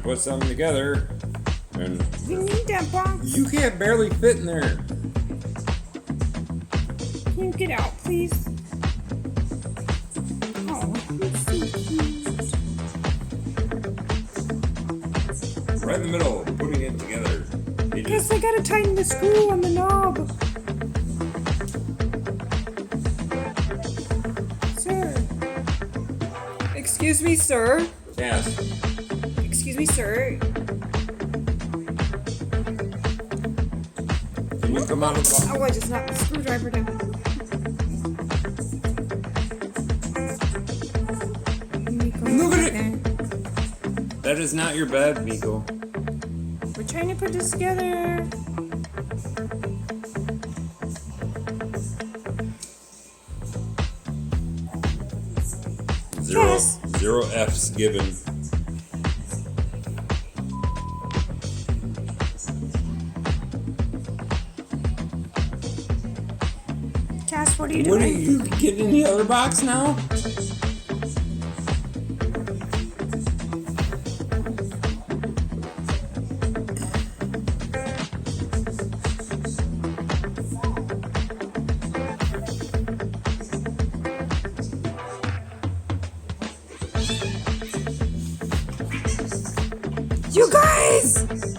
put something together. And You need that box. you can't barely fit in there. Can you get out, please? Oh, you're so cute. Right in the middle, putting it together. You Guess just, I gotta tighten the screw on the knob. Sir. Excuse me, sir. Cass, Excuse me, sir. can you come out of the box? Oh, I just knocked the screwdriver down. Look at it! That is not your bed, Miko. We're trying to put this together. Cass. Zero F's given. Cass, what are you What are doing? you getting in the other box now? You guys!